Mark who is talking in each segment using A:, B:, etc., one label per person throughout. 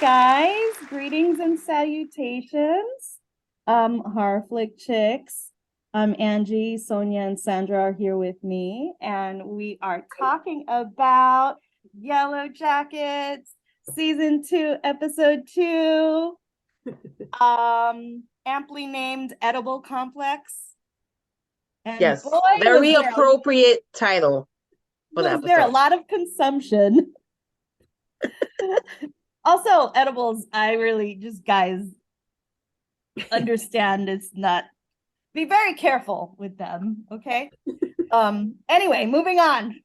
A: guys? Greetings and salutations. Horror Flick Chicks. Angie, Sonia, and Sandra are here with me, and we are talking about Yellowjackets Season 2, Episode 2. Amply named Edible Complex. And
B: Yes,
A: boy,
B: very appropriate title for the
A: was there a
B: episode.
A: lot of consumption. Also, edibles, I really just, guys, understand it's not, be very careful with them, okay? Anyway, moving on.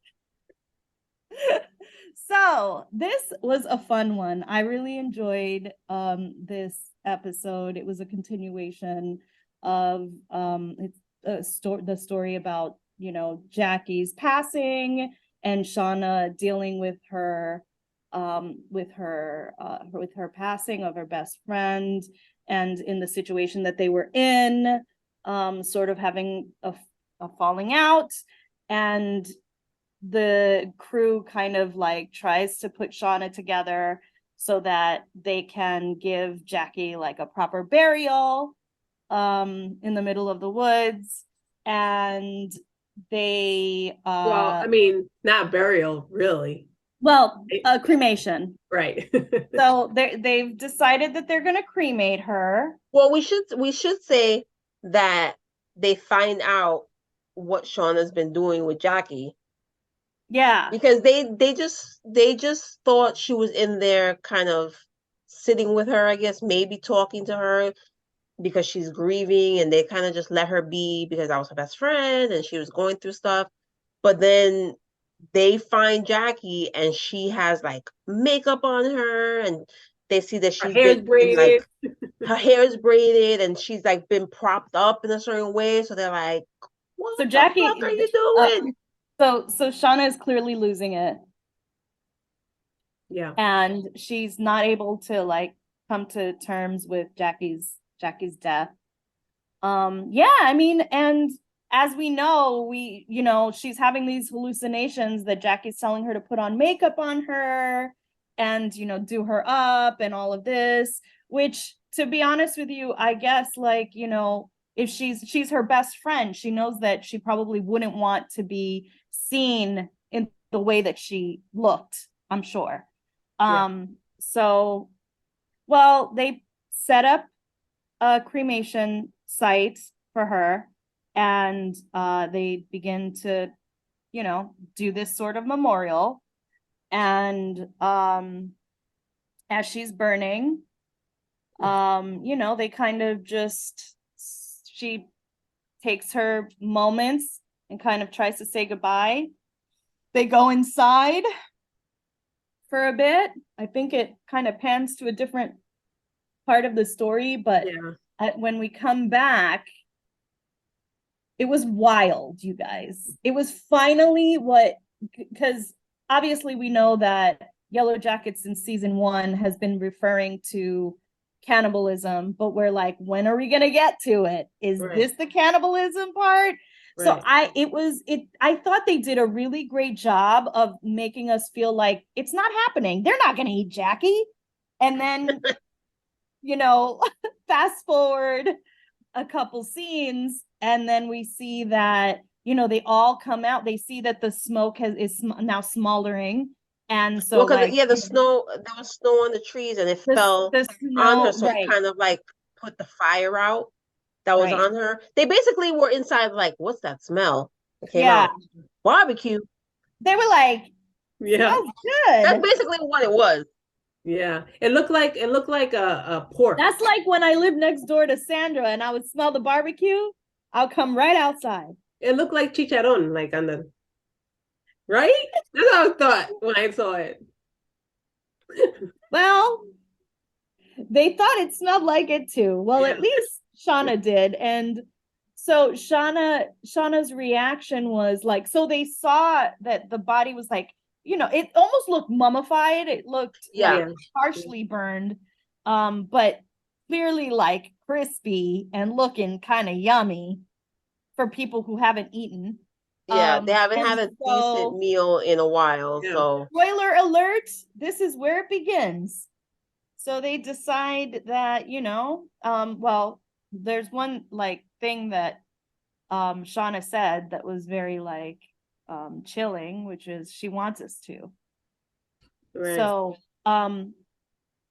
A: So this was a fun one. I really enjoyed this episode. It was a continuation of the story about, you know, Jackie's passing and Shauna dealing with her with her passing of her best friend, and in the situation that they were in, sort of having a falling out, and the crew kind of like tries to put Shauna together so that they can give Jackie like a proper burial in the middle of the woods. And they
C: Well, I mean, not burial, really.
A: a cremation.
C: Right.
A: So they've decided that they're going to cremate her.
B: Well, we should say that they find out what Shauna's been doing with Jackie.
A: Yeah.
B: Because they just thought she was in there kind of sitting with her, I guess, maybe talking to her because she's grieving, and they kind of just let her be because I was her best friend and she was going through stuff. But then they find Jackie and she has like makeup on her, and they see that
C: Her
B: she's
C: hair's
B: been like,
C: braided.
B: her hair is braided and she's like been propped up in a certain way. So they're like, what
A: So
B: the
A: Jackie,
B: fuck are you doing?
A: so Shauna is clearly losing it.
C: Yeah.
A: And she's not able to like come to terms with Jackie's death. Yeah, I mean, and as we know, she's having these hallucinations that Jackie's telling her to put on makeup on her and, do her up and all of this, which, to be honest with you, I guess, like, if she's her best friend, she knows that she probably wouldn't want to be seen in the way that she looked, I'm sure.
C: Yeah.
A: So, well, they set up a cremation site for her, and they begin to, do this sort of memorial. And as she's burning, they kind of just, she takes her moments and kind of tries to say goodbye. They go inside for a bit. I think it kind of pans to a different part of the story, but when we come back, it was wild, you guys. It was finally because obviously we know that Yellowjackets in season 1 has been referring to cannibalism, but we're like, when are we gonna get to it? Is this the cannibalism part? So I thought they did a really great job of making us feel like it's not happening. They're not gonna eat Jackie. And then, fast forward a couple scenes, and then we see that, they all come out. They see that the smoke is now smoldering. And so,
B: Well, because
A: like,
B: the snow, there was snow on the trees and it fell
A: the
B: on her,
A: snow,
B: so it
A: right,
B: kind of like put the fire out that was
A: right.
B: on her. They basically were inside, like, what's that smell? It came
A: Yeah.
B: out. Barbecue.
A: They were like,
C: Yeah.
A: smells good.
B: That's basically what it was.
C: Yeah. It looked like a pork.
A: That's like when I lived next door to Sandra and I would smell the barbecue, I'll come right outside.
C: It looked like chicharron, like on the right? That's what I thought when I saw it.
A: Well, they thought it smelled like it too. Well,
C: Yeah.
A: at least Shauna did. And so Shauna's reaction was like, so they saw that the body was like, it almost looked mummified. It looked like partially burned, but clearly like crispy and looking kind of yummy for people who haven't eaten.
B: Yeah, they haven't
A: And
B: had a
A: so,
B: decent meal in a while, so
A: spoiler alert, this is where it begins. So they decide that, well, there's one like thing that Shauna said that was very like chilling, which is she wants us to.
C: Right.
A: So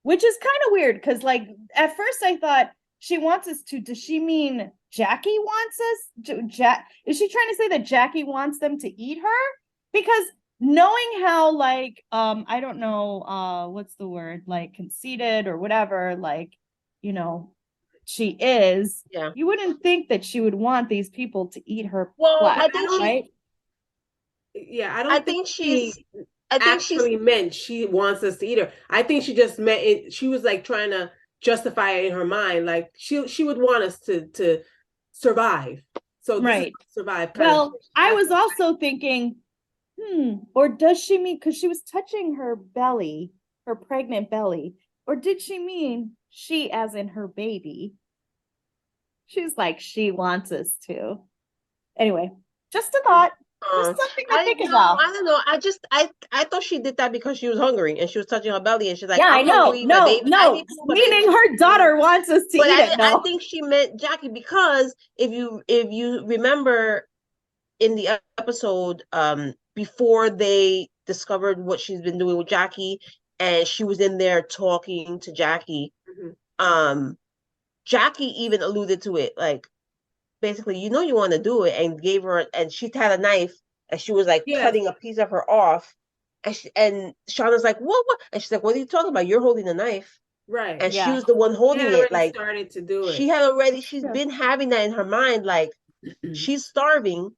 A: which is kind of weird because like at first I thought she wants us to. Does she mean Jackie wants us? Is she trying to say that Jackie wants them to eat her? Because knowing how like I don't know what's the word, like conceited or whatever, like she is,
B: Yeah.
A: you wouldn't think that she would want these people to eat her
B: Well,
A: flesh,
B: I think
A: right?
C: Yeah, I
B: I
C: don't
B: think
C: she
B: she's. I think she's.
C: actually meant she wants us to eat her. I think she just meant it. She was like trying to justify it in her mind, like she would want us to survive. So this is
A: Right.
C: survive kind of.
A: Well, I was also thinking, or does she mean, because she was touching her belly, her pregnant belly, or did she mean she as in her baby? She's like, she wants us to. Anyway, just a thought, just something to think about.
B: I don't know. I thought she did that because she was hungry and she was touching her belly and she's like,
A: Yeah, I
B: I'm
A: know.
B: hungry, but I
A: No,
B: need food, but
A: meaning her daughter wants us to
B: But
A: eat it.
B: I
A: No,
B: think she meant Jackie because if you remember in the episode before they discovered what she's been doing with Jackie and she was in there talking to Jackie, Jackie even alluded to it, like basically, you want to do it, and gave her, and she had a knife, and she was like cutting a piece of her off, and Shauna's like, what? And she's like, what are you talking about? You're holding the knife,
C: Right.
B: and she
A: yeah,
B: was the one holding it. Like
C: started to do
B: she
C: it.
B: had already, she's been having that in her mind, like she's starving,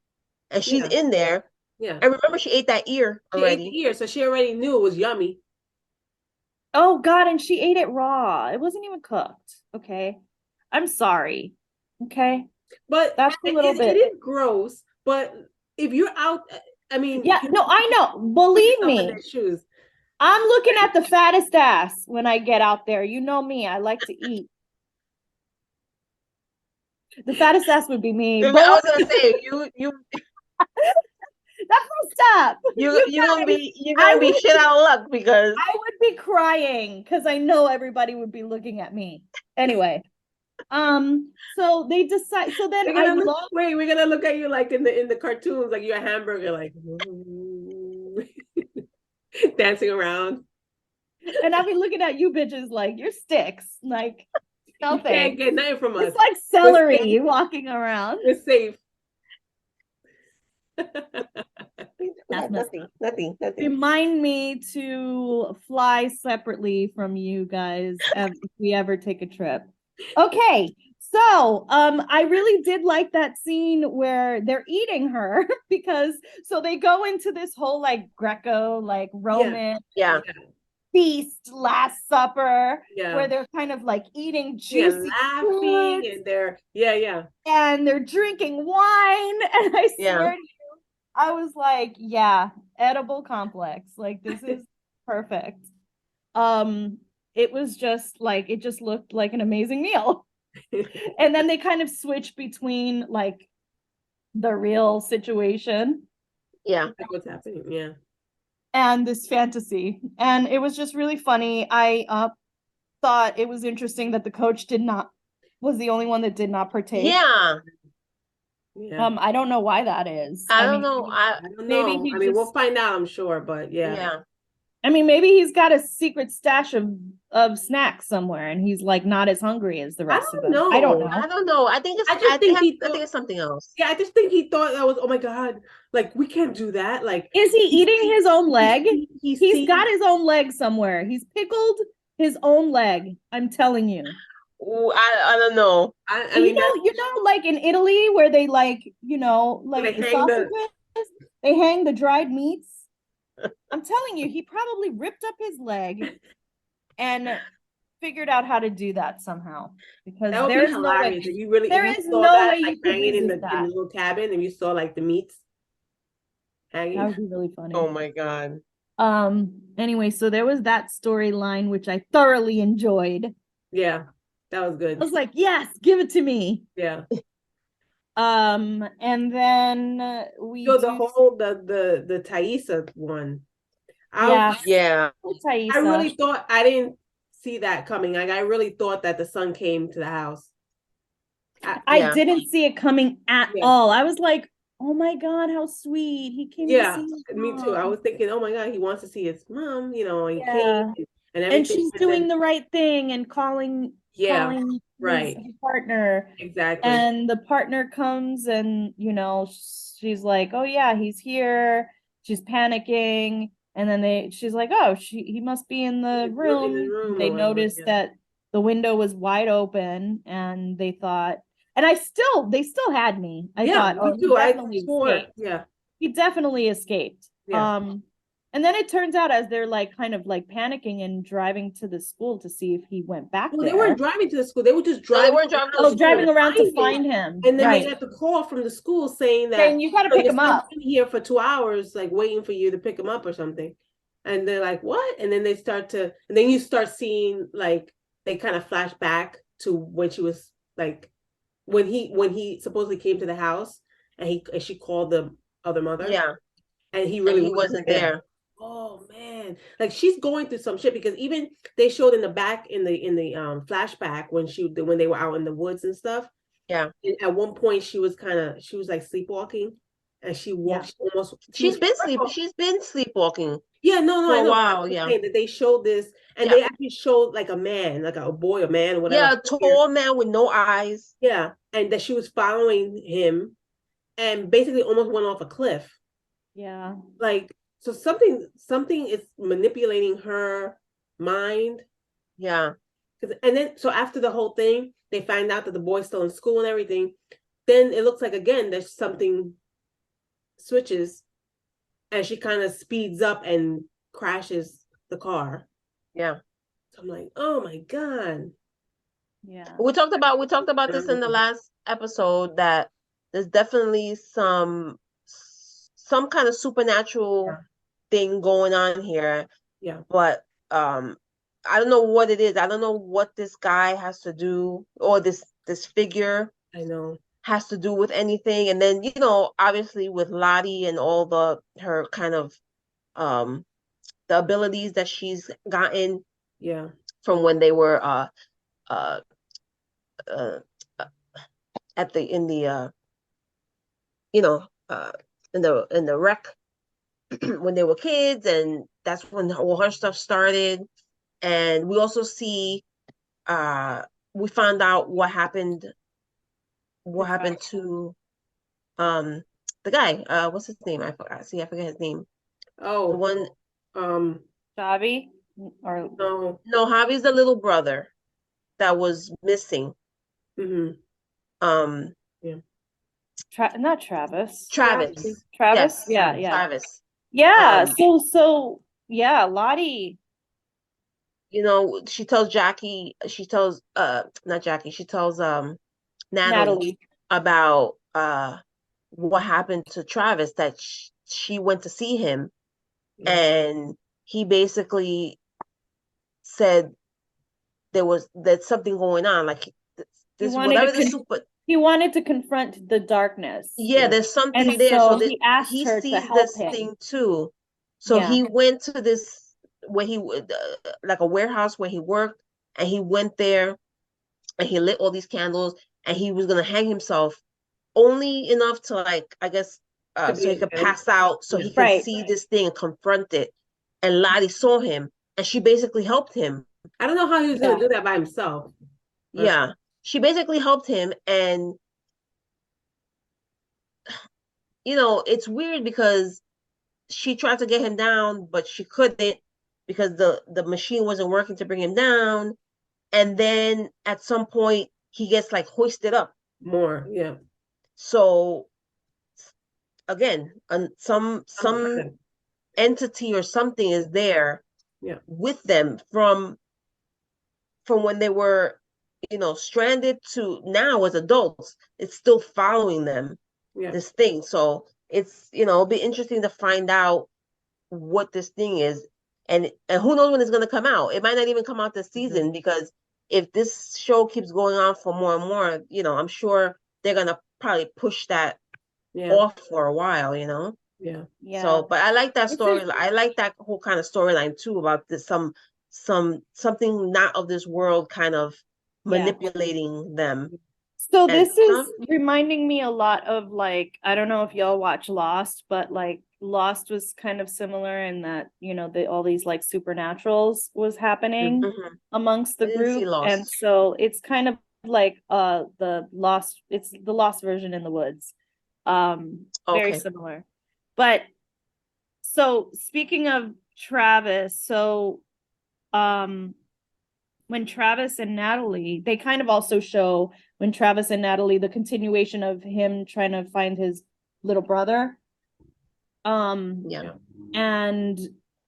B: and she's in there.
C: Yeah.
B: And remember, she ate that ear
C: She
B: already.
C: ate the ear, so she already knew it was yummy.
A: Oh God, and she ate it raw. It wasn't even cooked. Okay. I'm sorry. Okay.
C: But
A: That's a little bit.
C: It is gross. But if you're out, I mean,
A: Yeah, no, I know. Believe me.
C: Shoes.
A: I'm looking at the fattest ass when I get out there. You know me. I like to eat. The fattest ass would be me.
B: I
A: But
B: was gonna say you
A: that's no stop.
B: you're gonna be shit out of luck because
A: I would be crying because I know everybody would be looking at me. Anyway, so they decide. So then
C: we're gonna look at you like in the cartoons, like you're a hamburger, like dancing around.
A: And I'll be looking at you bitches like you're sticks. Like, no
C: you can't get nothing from us.
A: It's like celery walking around.
C: We're safe.
B: nothing.
A: Remind me to fly separately from you guys if we ever take a trip. Okay. So I really did like that scene where they're eating her because so they go into this whole like Greco, like Roman feast, Last Supper, where they're kind of like eating juicy
C: laughing
A: foods,
C: and they're
A: and they're drinking wine. And I swear to you, I was like, yeah, edible complex. Like this is perfect. It was just like it just looked like an amazing meal. And then they kind of switch between like the real situation.
B: Yeah.
C: Like what's happening. Yeah.
A: And this fantasy. And it was just really funny. I thought it was interesting that the coach was the only one that did not partake.
B: Yeah.
A: I don't know why that is.
B: I don't know.
C: I don't know. I mean, we'll find out, I'm sure, but yeah.
A: I mean, maybe he's got a secret stash of snacks somewhere, and he's like not as hungry as the rest of them. I don't know.
B: I think it's something else.
C: Yeah, I just think he thought that was, oh my God, like we can't do that. Like,
A: is he eating his own leg? He's got his own leg somewhere. He's pickled his own leg. I'm telling you.
B: Ooh, I don't know.
C: I mean,
A: you know, like in Italy where they like the sausages, they hang the dried meats. I'm telling you, he probably ripped up his leg and figured out how to do that somehow. Because there's no way. There is no way you could hanging in the
C: little cabin and you saw like the meats hanging.
A: That would be really funny.
B: Oh my God.
A: Anyway, so there was that storyline which I thoroughly enjoyed.
C: Yeah, that was good.
A: I was like, yes, give it to me.
C: Yeah.
A: And then
C: the Thaisa one.
A: I
C: really thought I didn't see that coming. Like I really thought that the son came to the house.
A: I
B: Yeah.
A: didn't see it coming at
C: Yeah.
A: all. I was like, oh my God, how sweet. He came to
C: Yeah,
A: see his
C: me too. I
A: mom.
C: was thinking, oh my God, he wants to see his mom, you know, and he
A: Yeah.
C: came and
A: And
C: everything.
A: she's
C: But
A: doing
C: then,
A: the right thing and calling
C: yeah,
A: his
C: right,
A: partner.
C: exactly.
A: And the partner comes and, you know, she's like, oh yeah, he's here. She's panicking. And then she's like, oh, he must be in the
C: In the
A: room.
C: room
A: They
C: or whatever.
A: noticed
C: Yeah.
A: that the window was wide open and they thought, and they still had me. I
C: Yeah,
A: thought,
C: me
A: oh, he
C: too. I
A: definitely
C: swore.
A: escaped.
C: Yeah,
A: He definitely escaped.
C: yeah.
A: And then it turns out as they're like kind of like panicking and driving to the school to see if he went back
C: Well, they
A: there.
C: weren't driving to the school. They were just
B: No, they
C: driving
B: weren't driving to
A: Oh,
B: the
A: driving
B: school.
A: around to
C: him.
A: find him.
C: And then they
A: Right.
C: got the call from the school saying that
A: Saying you got to pick
C: your
A: him
C: son's
A: up.
C: been here for 2 hours, like waiting for you to pick him up or something. And they're like, what? And then they start to, and then you start seeing like they kind of flash back to when she was like, when he supposedly came to the house and she called the other mother.
B: Yeah.
C: And he
B: And
C: really
B: he wasn't
C: there.
B: there.
C: Oh man, like she's going through some shit because even they showed in the back in the flashback when they were out in the woods and stuff.
B: Yeah.
C: And at one point she was like sleepwalking, and she walked.
A: Yeah.
B: She's been sleepwalking
C: Yeah, no,
B: for
C: I
B: a
C: know.
B: while. Yeah.
C: That they showed this, and
B: Yeah.
C: they actually showed like a man, like a boy, a man, whatever.
B: Yeah, a tall man with no eyes.
C: Yeah, and that she was following him, and basically almost went off a cliff.
A: Yeah.
C: Like so, something is manipulating her mind.
B: Yeah.
C: And then so after the whole thing, they find out that the boy's still in school and everything. Then it looks like again there's something switches, and she kind of speeds up and crashes the car.
B: Yeah.
C: So I'm like, oh my God.
A: Yeah.
B: We talked about this in the last episode that there's definitely some kind of supernatural thing going on here.
C: Yeah.
B: But I don't know what it is. I don't know what this guy has to do, or this figure
C: I know
B: has to do with anything. And then, you know, obviously with Lottie and all her kind of the abilities that she's gotten from when they were at the in the you know in the wreck when they were kids, and that's when all her stuff started. And we also see we found out what happened to the guy, what's his name? I forget his name.
C: Oh,
B: the one
A: Javi or
B: no, Javi's the little brother that was missing.
C: Yeah.
A: Not Travis.
B: Travis.
A: Travis?
B: Yes,
A: Yeah, yeah.
B: Travis.
A: Yeah. So yeah, Lottie.
B: You know, she tells not Jackie, she tells Natalie about what happened to Travis, that she went to see him, and he basically said there's something going on, like this whatever the super.
A: He wanted to confront the darkness.
B: Yeah, there's something
A: and
B: there. So
A: he asked her to
B: sees
A: help
B: this
A: him.
B: thing too. So he went to this where he would like a warehouse where he worked, and he went there and he lit all these candles, and he was gonna hang himself, only enough to, like, I guess so he could pass out, so he could see this thing and confront it. And Lottie saw him, and she basically helped him.
C: I don't know how he was gonna do that by himself.
B: Yeah, she basically helped him. And you know, it's weird because she tried to get him down, but she couldn't because the machine wasn't working to bring him down. And then at some point he gets like hoisted up
C: more. Yeah.
B: So again, some entity or something is there with them from when they were, you know, stranded to now as adults. It's still following them, this thing. So it's, you know, it'll be interesting to find out what this thing is, and who knows when it's going to come out. It might not even come out this season, because if this show keeps going on for more and more, you know, I'm sure they're going to probably push that off for a while, you know.
C: Yeah.
B: So, but I like that story. I like that whole kind of storyline too, about this some something not of this world kind of
A: Yeah.
B: manipulating them.
A: So
B: And
A: this is reminding me a lot of, like, I don't know if y'all watch Lost, but like Lost was kind of similar in that, all these like supernaturals was happening
B: Mhm.
A: amongst
B: I
A: the
B: didn't see
A: group. And
B: Lost.
A: so it's kind of like it's the Lost version in the woods. Very
B: Okay.
A: similar. But so speaking of Travis, so when Travis and Natalie, they kind of also show when Travis and Natalie, the continuation of him trying to find his little brother.
B: Yeah.
A: And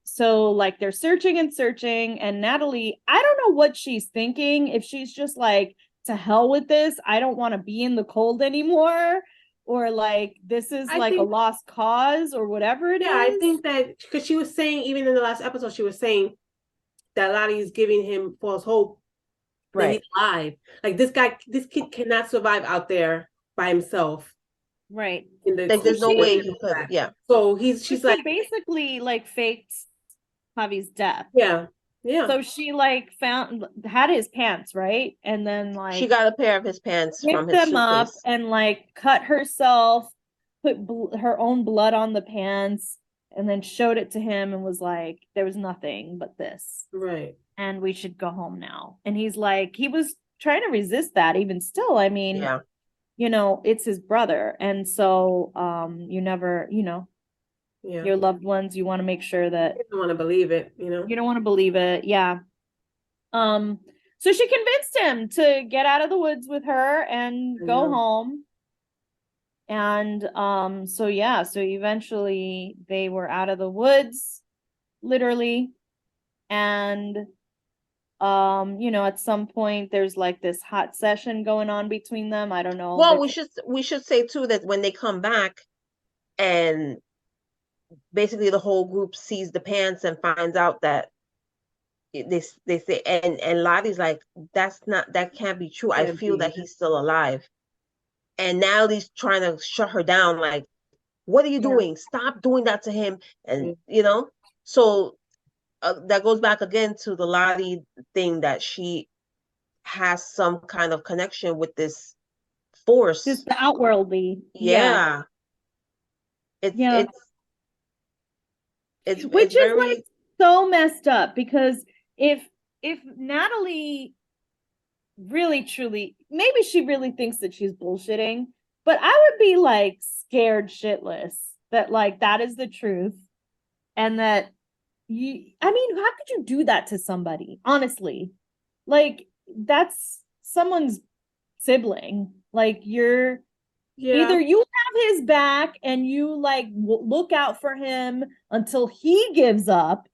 A: so like they're searching and searching, and Natalie, I don't know what she's thinking, if she's just like, to hell with this, I don't want to be in the cold anymore, or like this is
C: I
A: like a
C: think-
A: lost cause or whatever it is.
C: I think that because she was saying, even in the last episode, she was saying that Lottie is giving him false hope that he's alive. Like this kid cannot survive out there by himself.
A: Right.
C: In the
B: Like there's no
C: cold
B: way
C: and
B: he
C: all
B: could.
C: that.
B: Yeah.
C: So she's like,
A: basically like faked Javi's death.
C: yeah.
A: So she like had his pants, right? And then like
B: She got a pair of his pants from
A: picked
B: his
A: them up
B: suitcase.
A: and like cut herself, put her own blood on the pants, and then showed it to him and was like, there was nothing but this.
C: Right.
A: And we should go home now. And he's like, he was trying to resist that even still. I mean,
B: Yeah.
A: it's his brother. And so you never,
C: Yeah.
A: your loved ones, you want to make sure that
C: You don't want to believe it,
A: you don't want to believe it. Yeah. So she convinced him to get out of the woods with her and go home. And so yeah, so eventually they were out of the woods, literally. And at some point there's like this hot session going on between them. I don't know.
B: Well, we should say too that when they come back and basically the whole group sees the pants and finds out that they say, and Lottie's like, that can't be true. I feel that he's still alive. And Natalie's trying to shut her down, like, what are you doing? Stop doing that to him. And so that goes back again to the Lottie thing, that she has some kind of connection with this force.
A: Just the outworldly.
B: Yeah.
A: Which
B: It's
A: is
B: very
A: like so messed up, because if Natalie really truly, maybe she really thinks that she's bullshitting, but I would be like scared shitless that like that is the truth, and that I mean, how could you do that to somebody? Honestly, like that's someone's sibling. Like either you have his back and you like look out for him until he gives up.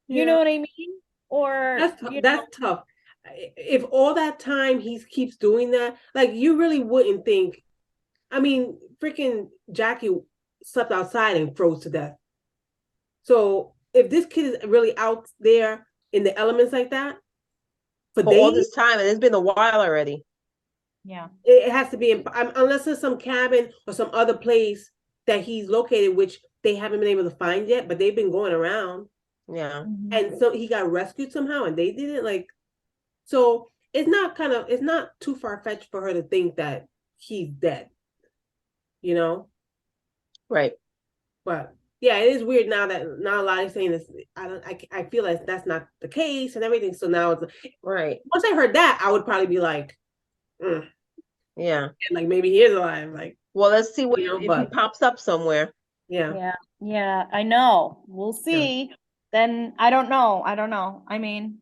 A: You know what I mean? Or
C: that's tough. If all that time he keeps doing that, like, you really wouldn't think. I mean, freaking Jackie slept outside and froze to death. So if this kid is really out there in the elements like that for days,
B: all this time, and it's been a while already.
A: Yeah,
C: it has to be unless there's some cabin or some other place that he's located, which they haven't been able to find yet, but they've been going around.
B: Yeah.
C: And so he got rescued somehow, and they didn't, like. So it's not too far-fetched for her to think that he's dead,
B: Right.
C: But yeah, it is weird now that a lot is saying this. I feel like that's not the case and everything. So now it's
B: right.
C: Once I heard that, I would probably be like,
B: yeah,
C: like maybe he is alive. Like,
B: well, let's see what if he pops up somewhere.
A: Yeah, I know. We'll see. Then I don't know. I mean,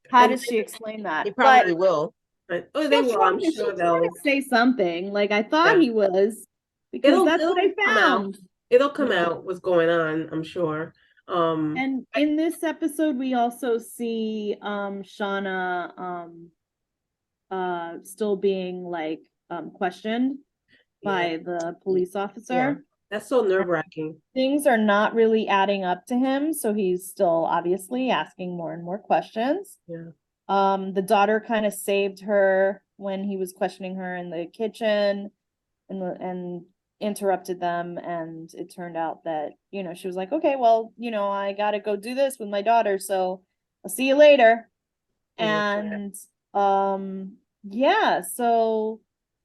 A: how does she explain that?
B: He probably will.
C: They will. I'm sure they'll
A: say something. Like I thought he was, because that's what I found.
C: It'll come out what's going on, I'm sure.
A: And in this episode, we also see Shauna still being like questioned by the police officer.
C: Yeah. That's so nerve-wracking.
A: Things are not really adding up to him, so he's still obviously asking more and more questions.
C: Yeah.
A: The daughter kind of saved her when he was questioning her in the kitchen, and interrupted them, and it turned out that she was like, okay, well, I gotta go do this with my daughter, so I'll see you later.
C: Yeah.
A: And yeah, so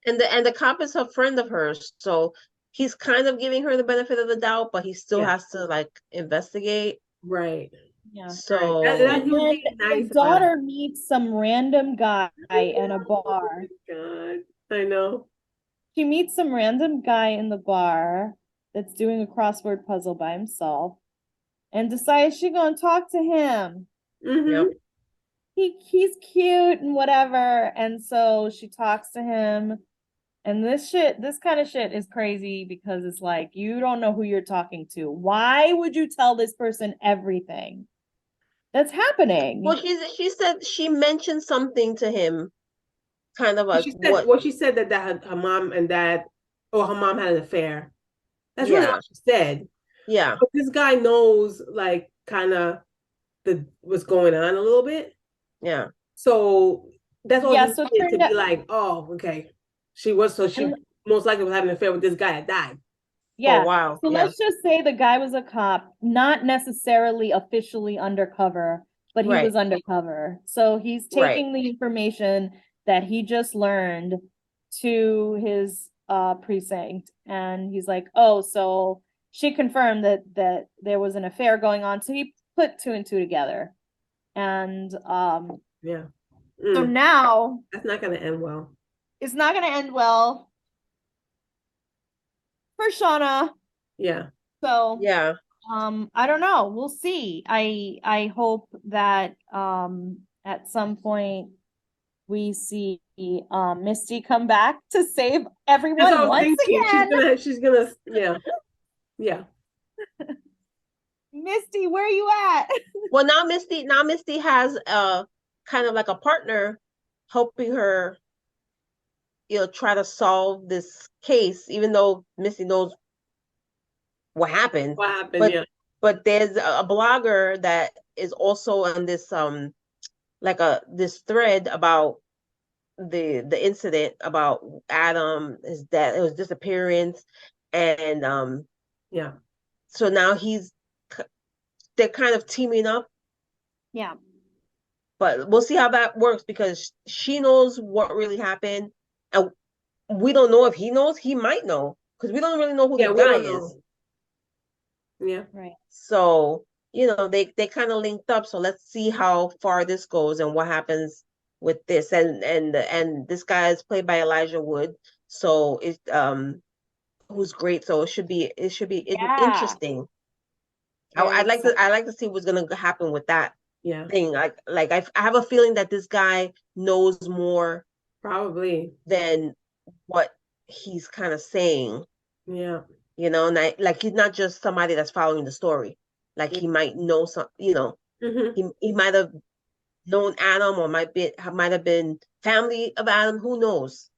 B: And the cop is a friend of hers, so he's kind of giving her the benefit of the doubt, but he still
C: Yeah.
B: has to like investigate.
C: Right.
A: yeah.
C: Right.
B: So
C: He was
A: And
C: being nice
A: the
C: about it.
A: daughter meets some random guy in a
C: Oh
A: bar.
C: my God. I know.
A: She meets some random guy in the bar that's doing a crossword puzzle by himself and decides she's gonna talk to him.
C: Mm-hmm.
B: yep.
A: He's cute and whatever. And so she talks to him. And this kind of shit is crazy because it's like you don't know who you're talking to. Why would you tell this person everything that's happening?
B: Well, she said she mentioned something to him, kind of like what?
C: She said that her mom and dad, or her mom had an affair. That's really
B: Yeah,
C: all she said.
B: yeah,
C: But this guy knows like kind of what's going on a little bit.
B: yeah.
C: So that's all
A: Yeah,
C: he
A: so it
C: needed to
A: turned
C: be
A: out,
C: like, oh, okay. She
A: and
C: most likely was having an affair with this guy that died.
B: For a
A: yeah.
B: while,
A: So
B: yeah.
A: let's just say the guy was a cop, not necessarily officially undercover, but he
B: Right,
A: was undercover. So he's
B: right.
A: taking the information that he just learned to his precinct, and he's like, "Oh, so she confirmed that there was an affair going on." So he put two and two together. And
C: Yeah.
A: so
C: Mm,
A: now
C: that's not gonna end well.
A: it's not going to end well for Shauna.
C: Yeah.
A: So
B: Yeah.
A: I don't know, we'll see. I hope that at some point we see Misty come back to save
C: That's what
A: everyone
C: I was
A: once
C: thinking.
A: again.
C: She's gonna yeah. Yeah.
A: Misty, where you at?
B: Well, now Misty has kind of like a partner helping her, try to solve this case, even though Misty knows what happened.
C: What happened?
B: But
C: Yeah.
B: but there's a blogger that is also on this like this thread about the incident about Adam, his death, his disappearance, and
C: Yeah.
B: so now they're kind of teaming up,
A: Yeah.
B: but we'll see how that works because she knows what really happened, and we don't know if he knows. He might know because we don't really know who
C: Yeah,
B: this
C: we
B: guy
C: don't
B: is.
C: know. Yeah.
A: Right.
B: So, they kind of linked up. So let's see how far this goes and what happens with this. And this guy is played by Elijah Wood. So who's great. So it should be
A: Yeah.
B: interesting.
A: Very exciting.
B: I'd like to see what's gonna happen with that
C: Yeah.
B: thing. I have a feeling that this guy knows more
C: Probably.
B: than what he's kind of saying,
C: Yeah.
B: and like he's not just somebody that's following the story. Like
C: Yeah.
B: he might know some,
C: Mm-hmm.
B: he might have known Adam or might have been family of Adam, who knows?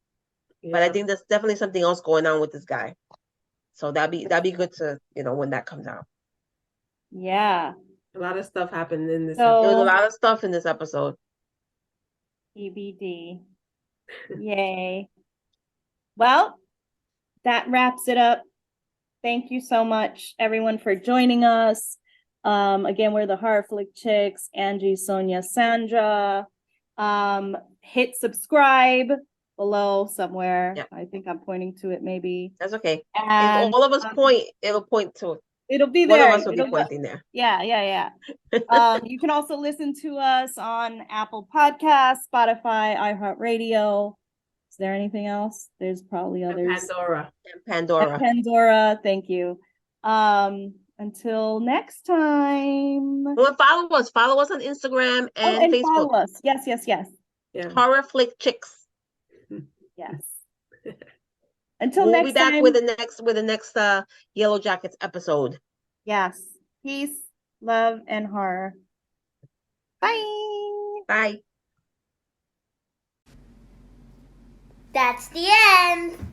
B: But I
C: Yeah.
B: think there's definitely something else going on with this guy. So that'd be good to, when that comes out.
A: Yeah.
C: A lot of stuff happened in this
B: There was a
A: So
B: lot of stuff in this episode.
A: EBD. Yay. Well, that wraps it up. Thank you so much, everyone, for joining us. Again, we're the Horror Flick Chicks, Angie, Sonia, Sandra. Hit subscribe below somewhere.
B: Yeah,
A: I think I'm pointing to it maybe.
B: that's okay. If
A: And
B: all of us point, it'll point to
A: it'll be
B: one of
A: there.
B: us will be pointing there.
A: Yeah. You can also listen to us on Apple Podcasts, Spotify, iHeartRadio. Is there anything else? There's probably
C: and
A: others.
C: Pandora.
B: And Pandora.
A: Pandora, thank you. Until next time.
B: Well, follow us on Instagram
A: Oh,
B: and
A: and follow
B: Facebook.
A: us. Yes.
C: Yeah.
B: Horror Flick Chicks.
A: Yes. Until
B: We'll be
A: next
B: back
A: time.
B: with the next Yellowjackets episode.
A: Yes. Peace, love, and horror. Bye.
B: Bye.
D: That's the end.